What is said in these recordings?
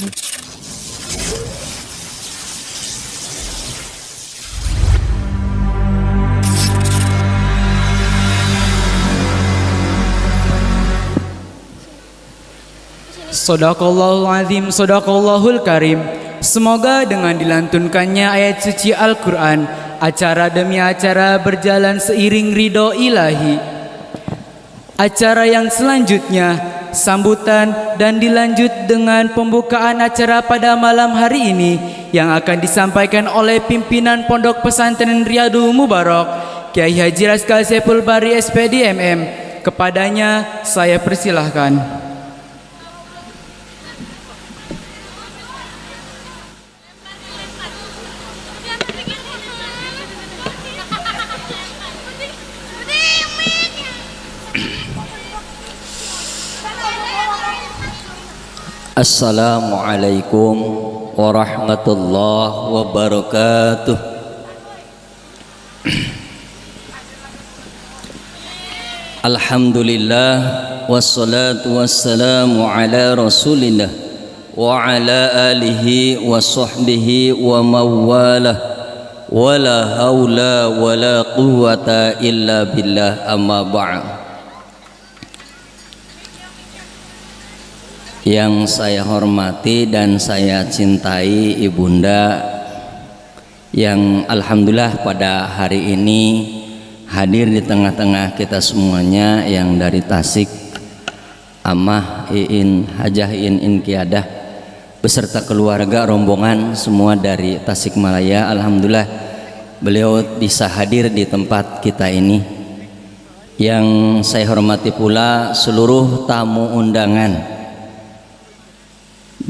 Shadaqallahul azim, shadaqallahul karim. Semoga dengan dilantunkannya ayat suci Al-Quran, acara demi acara berjalan seiring ridho ilahi. Acara yang selanjutnya sambutan dan dilanjut dengan pembukaan acara pada malam hari ini yang akan disampaikan oleh pimpinan Pondok Pesantren Riyadul Mubarak, Kiai Haji Raskal Saiful Bari SPD MM. Kepadanya saya persilahkan. Assalamualaikum warahmatullahi wabarakatuh. Alhamdulillah wassalatu wassalamu ala rasulillah wa ala alihi wa sahbihi wa mawalah wala haula wala quwwata illa billah, amma ba'd. Yang saya hormati dan saya cintai ibunda yang alhamdulillah pada hari ini hadir di tengah-tengah kita semuanya, yang dari Tasik, Amah Iin Hajah Iin Inkiadah beserta keluarga rombongan semua dari Tasikmalaya. Alhamdulillah beliau bisa hadir di tempat kita ini. Yang saya hormati pula seluruh tamu undangan,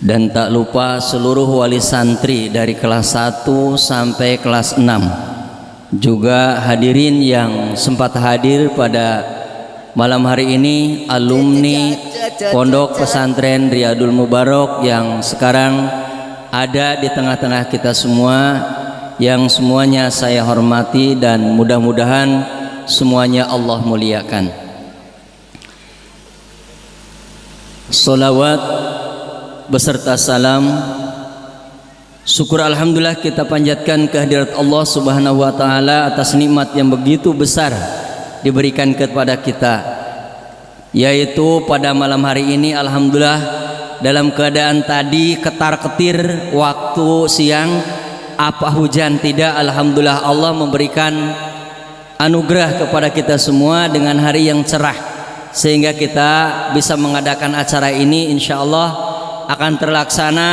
dan tak lupa seluruh wali santri dari kelas 1 sampai kelas 6, juga hadirin yang sempat hadir pada malam hari ini, alumni Pondok Pesantren Riyadul Mubarak yang sekarang ada di tengah-tengah kita semua, yang semuanya saya hormati dan mudah-mudahan semuanya Allah muliakan. Salawat beserta salam syukur alhamdulillah kita panjatkan kehadirat Allah Subhanahu wa taala atas nikmat yang begitu besar diberikan kepada kita, yaitu pada malam hari ini alhamdulillah dalam keadaan tadi ketar-ketir waktu siang, apa hujan tidak, alhamdulillah Allah memberikan anugerah kepada kita semua dengan hari yang cerah sehingga kita bisa mengadakan acara ini. Insyaallah akan terlaksana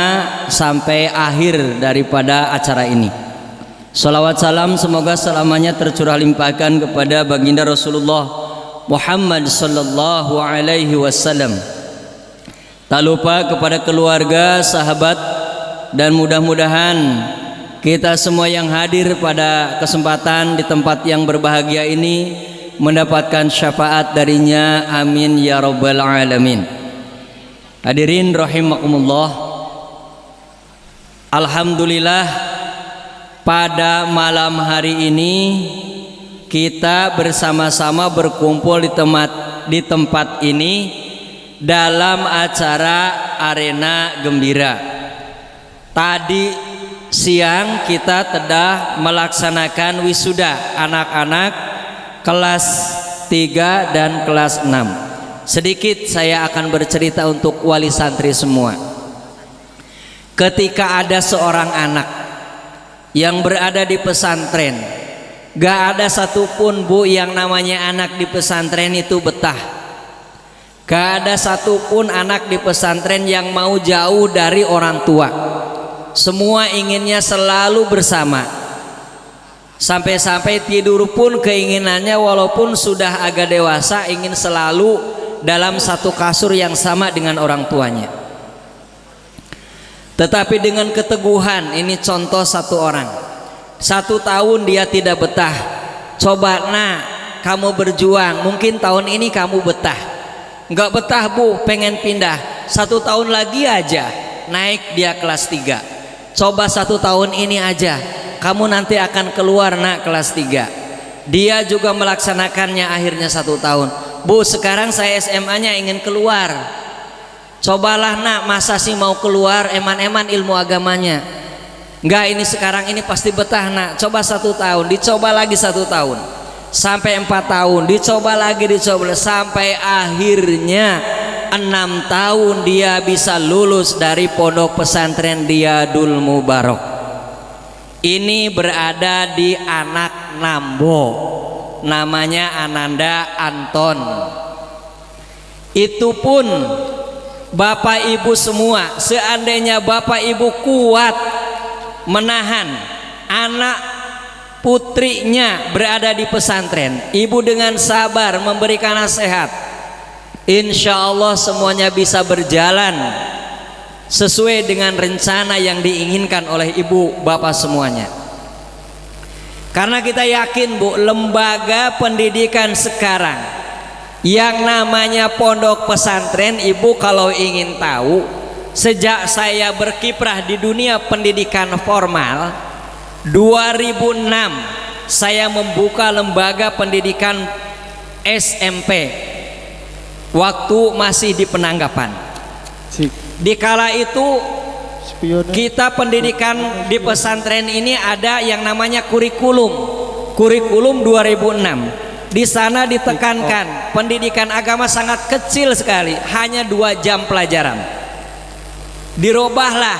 sampai akhir daripada acara ini. Salawat salam semoga selamanya tercurah limpahkan kepada baginda Rasulullah Muhammad sallallahu alaihi wasallam. Tak lupa kepada keluarga, sahabat, dan mudah-mudahan kita semua yang hadir pada kesempatan di tempat yang berbahagia ini mendapatkan syafaat darinya, amin ya rabbal alamin. Hadirin rahimakumullah, alhamdulillah pada malam hari ini kita bersama-sama berkumpul di tempat ini dalam acara Arena Gembira. Tadi siang kita telah melaksanakan wisuda anak-anak kelas 3 dan kelas 6. Sedikit saya akan bercerita untuk wali santri semua. Ketika ada seorang anak yang berada di pesantren, gak ada satupun bu yang namanya anak di pesantren itu betah. Gak ada satupun anak di pesantren yang mau jauh dari orang tua. Semua inginnya selalu bersama. Sampai-sampai tidur pun keinginannya walaupun sudah agak dewasa ingin selalu dalam satu kasur yang sama dengan orang tuanya. Tetapi dengan keteguhan, ini contoh satu orang, 1 tahun dia tidak betah. Coba kamu berjuang, mungkin tahun ini kamu betah. Enggak betah bu, pengen pindah. 1 tahun lagi aja naik dia kelas 3. Coba 1 tahun ini aja, kamu nanti akan keluar kelas 3. Dia juga melaksanakannya akhirnya 1 tahun. Bu, sekarang saya SMA-nya ingin keluar. Cobalah nak, masa sih mau keluar eman-eman ilmu agamanya? Enggak, ini sekarang ini pasti betah nak. Coba 1 tahun, dicoba lagi 1 tahun, sampai 4 tahun, dicoba lagi, dicoba sampai akhirnya 6 tahun dia bisa lulus dari pondok pesantren Riyadul Mubarak. Ini berada di Anak Nambo, namanya Ananda Anton. Itu pun Bapak Ibu semua, seandainya Bapak Ibu kuat menahan anak putrinya berada di pesantren, ibu dengan sabar memberikan nasihat, insya Allah semuanya bisa berjalan sesuai dengan rencana yang diinginkan oleh ibu bapak semuanya. Karena kita yakin Bu, lembaga pendidikan sekarang yang namanya pondok pesantren, ibu kalau ingin tahu, sejak saya berkiprah di dunia pendidikan formal 2006 saya membuka lembaga pendidikan SMP waktu masih di Penanggapan. Di kala itu kita pendidikan di pesantren ini ada yang namanya kurikulum 2006. Di sana ditekankan pendidikan agama sangat kecil sekali, hanya 2 jam pelajaran. Dirubahlah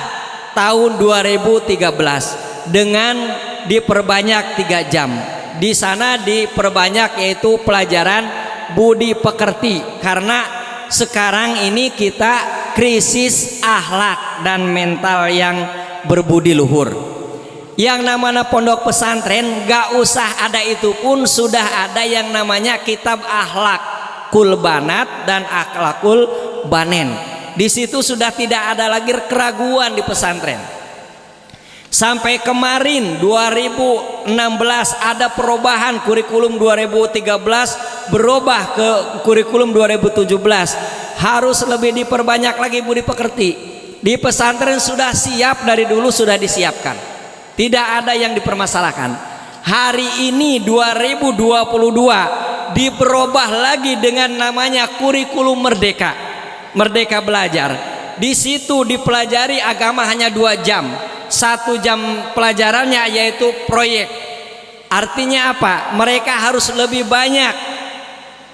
tahun 2013 dengan diperbanyak 3 jam. Di sana diperbanyak yaitu pelajaran budi pekerti, karena sekarang ini kita krisis akhlak dan mental yang berbudi luhur. Yang namanya pondok pesantren gak usah ada, itu pun sudah ada yang namanya kitab akhlakul banat dan akhlakul banen. Di situ sudah tidak ada lagi keraguan di pesantren. Sampai kemarin 2016 ada perubahan kurikulum 2013 berubah ke kurikulum 2017, harus lebih diperbanyak lagi budi pekerti. Di pesantren sudah siap, dari dulu sudah disiapkan. Tidak ada yang dipermasalahkan. Hari ini 2022 diperubah lagi dengan namanya kurikulum merdeka. Merdeka belajar. Di situ dipelajari agama hanya 2 jam. 1 jam pelajarannya yaitu proyek. Artinya apa? Mereka harus lebih banyak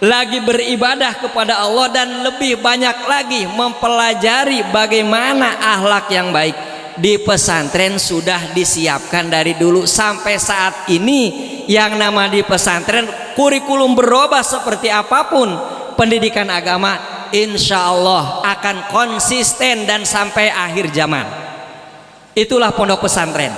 lagi beribadah kepada Allah dan lebih banyak lagi mempelajari bagaimana akhlak yang baik. Di pesantren sudah disiapkan dari dulu sampai saat ini. Yang nama di pesantren kurikulum berubah seperti apapun pendidikan agama, insya Allah akan konsisten dan sampai akhir zaman. Itulah pondok pesantren.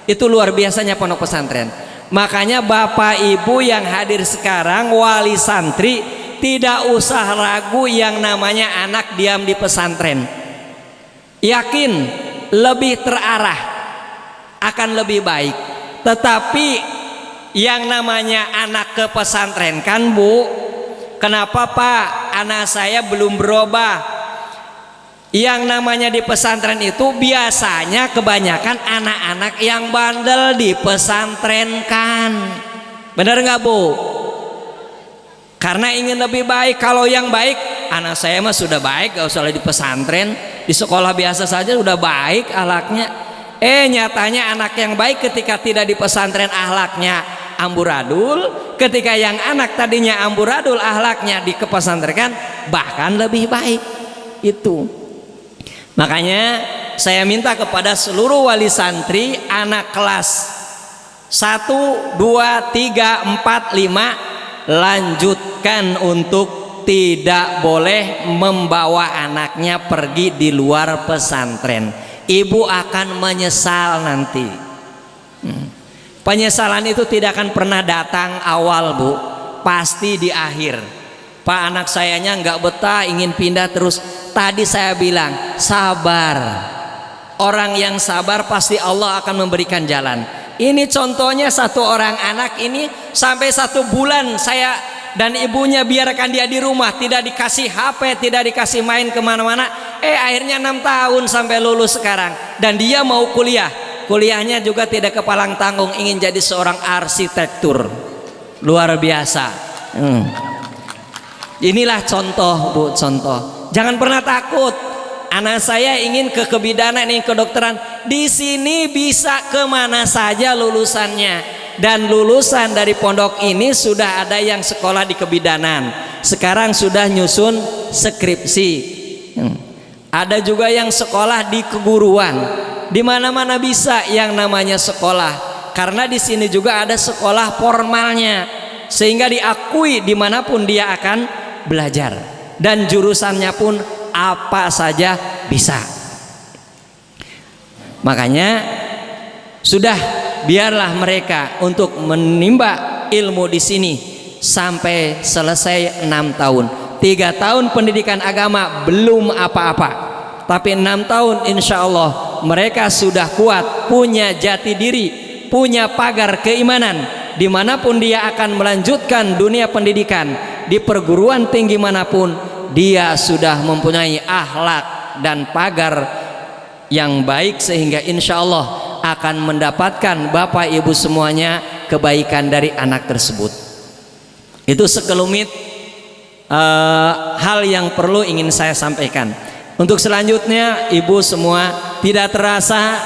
Itu luar biasanya pondok pesantren. Makanya Bapak Ibu yang hadir sekarang, wali santri, tidak usah ragu yang namanya anak diam di pesantren. Yakin lebih terarah, akan lebih baik. Tetapi yang namanya anak ke pesantren kan Bu, kenapa Pak anak saya belum berubah? Yang namanya di pesantren itu biasanya kebanyakan anak-anak yang bandel di pesantren kan, bener nggak Bu? Karena ingin lebih baik. Kalau yang baik, anak saya mah sudah baik, gak usah di pesantren, di sekolah biasa saja udah baik akhlaknya. Nyatanya anak yang baik ketika tidak di pesantren akhlaknya amburadul, ketika yang anak tadinya amburadul akhlaknya di pesantren bahkan lebih baik. Itu makanya saya minta kepada seluruh wali santri anak kelas 1, 2, 3, 4, 5 lanjutkan untuk tidak boleh membawa anaknya pergi di luar pesantren. Ibu akan menyesal nanti. Penyesalan itu tidak akan pernah datang awal Bu, pasti di akhir. Pak anak sayanya nggak betah, ingin pindah terus. Tadi saya bilang sabar. Orang yang sabar pasti Allah akan memberikan jalan. Ini contohnya satu orang anak ini sampai 1 bulan saya dan ibunya biarkan dia di rumah, tidak dikasih HP, tidak dikasih main kemana-mana. Akhirnya 6 tahun sampai lulus sekarang. Dan dia mau kuliah. Kuliahnya juga tidak kepalang tanggung, ingin jadi seorang arsitektur. Luar biasa. Inilah contoh Bu, contoh. Jangan pernah takut. Anak saya ingin ke kebidanan, ingin kedokteran. Di sini bisa kemana saja lulusannya. Dan lulusan dari pondok ini sudah ada yang sekolah di kebidanan. Sekarang sudah nyusun skripsi. Ada juga yang sekolah di keguruan. Di mana-mana bisa yang namanya sekolah. Karena di sini juga ada sekolah formalnya, sehingga diakui dimanapun dia akan belajar. Dan jurusannya pun apa saja bisa. Makanya sudah, biarlah mereka untuk menimba ilmu di sini sampai selesai 6 tahun. 3 tahun pendidikan agama belum apa-apa, tapi 6 tahun insya Allah mereka sudah kuat, punya jati diri, punya pagar keimanan. Dimanapun dia akan melanjutkan dunia pendidikan, di perguruan tinggi manapun, dia sudah mempunyai akhlak dan pagar yang baik, sehingga insya Allah akan mendapatkan Bapak Ibu semuanya kebaikan dari anak tersebut. Itu sekelumit hal yang perlu ingin saya sampaikan. Untuk selanjutnya, Ibu semua, tidak terasa,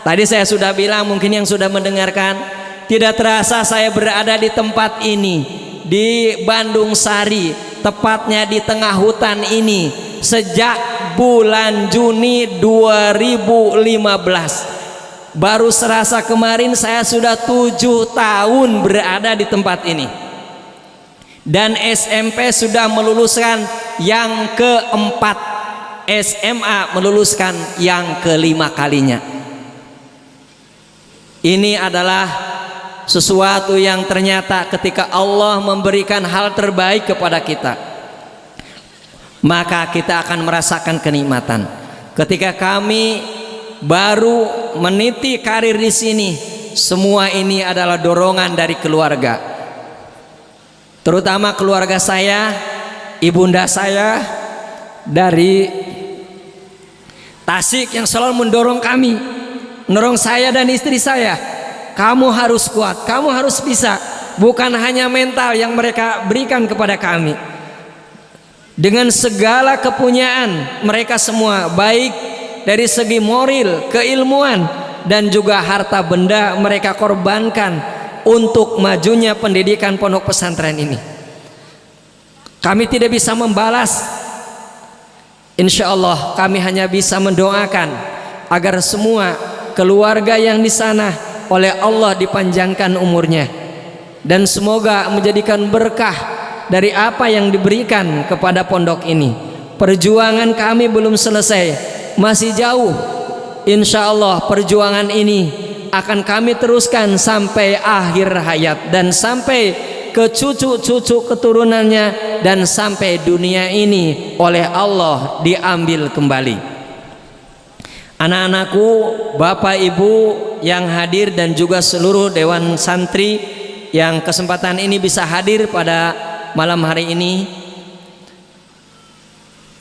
tadi saya sudah bilang, mungkin yang sudah mendengarkan, tidak terasa saya berada di tempat ini, di Bandung Sari, tepatnya di tengah hutan ini, sejak bulan Juni 2015. Baru serasa kemarin saya sudah 7 tahun berada di tempat ini. Dan SMP sudah meluluskan yang keempat, SMA meluluskan yang kelima kalinya. Ini adalah sesuatu yang ternyata ketika Allah memberikan hal terbaik kepada kita, maka kita akan merasakan kenikmatan. Ketika kami baru meniti karir di sini, semua ini adalah dorongan dari keluarga, terutama keluarga saya, ibunda saya dari Tasik yang selalu mendorong kami, mendorong saya dan istri saya. Kamu harus kuat, kamu harus bisa. Bukan hanya mental yang mereka berikan kepada kami, dengan segala kepunyaan mereka semua, baik dari segi moral, keilmuan, dan juga harta benda mereka korbankan untuk majunya pendidikan pondok pesantren ini. Kami tidak bisa membalas. Insya Allah kami hanya bisa mendoakan agar semua keluarga yang di sana oleh Allah dipanjangkan umurnya, dan semoga menjadikan berkah dari apa yang diberikan kepada pondok ini. Perjuangan kami belum selesai, masih jauh. Insya Allah perjuangan ini akan kami teruskan sampai akhir hayat, dan sampai ke cucu-cucu keturunannya, dan sampai dunia ini oleh Allah diambil kembali. Anak-anakku, Bapak Ibu yang hadir, dan juga seluruh Dewan Santri yang kesempatan ini bisa hadir pada malam hari ini.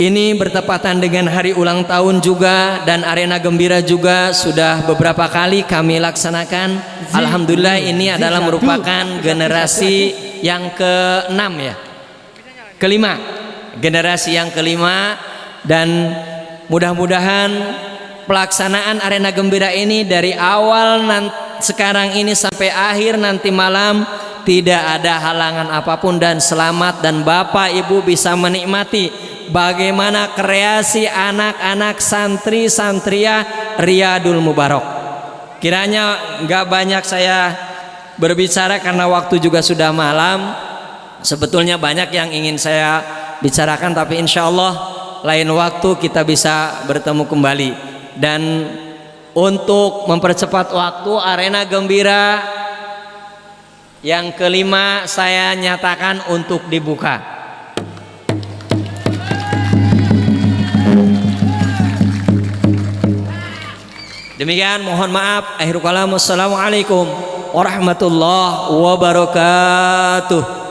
Ini bertepatan dengan hari ulang tahun juga, dan arena gembira juga sudah beberapa kali kami laksanakan. Alhamdulillah ini adalah merupakan generasi yang ke-6 ya, kelima, generasi yang kelima. Dan mudah-mudahan pelaksanaan arena gembira ini dari awal sekarang ini sampai akhir nanti malam tidak ada halangan apapun, dan selamat, dan Bapak Ibu bisa menikmati bagaimana kreasi anak-anak santri-santriah Riyadul Mubarak. Kiranya nggak banyak saya berbicara karena waktu juga sudah malam. Sebetulnya banyak yang ingin saya bicarakan, tapi insya Allah lain waktu kita bisa bertemu kembali. Dan untuk mempercepat waktu, arena gembira yang kelima saya nyatakan untuk dibuka. Demikian, mohon maaf. Akhirul kalam, wassalamualaikum warahmatullahi wabarakatuh.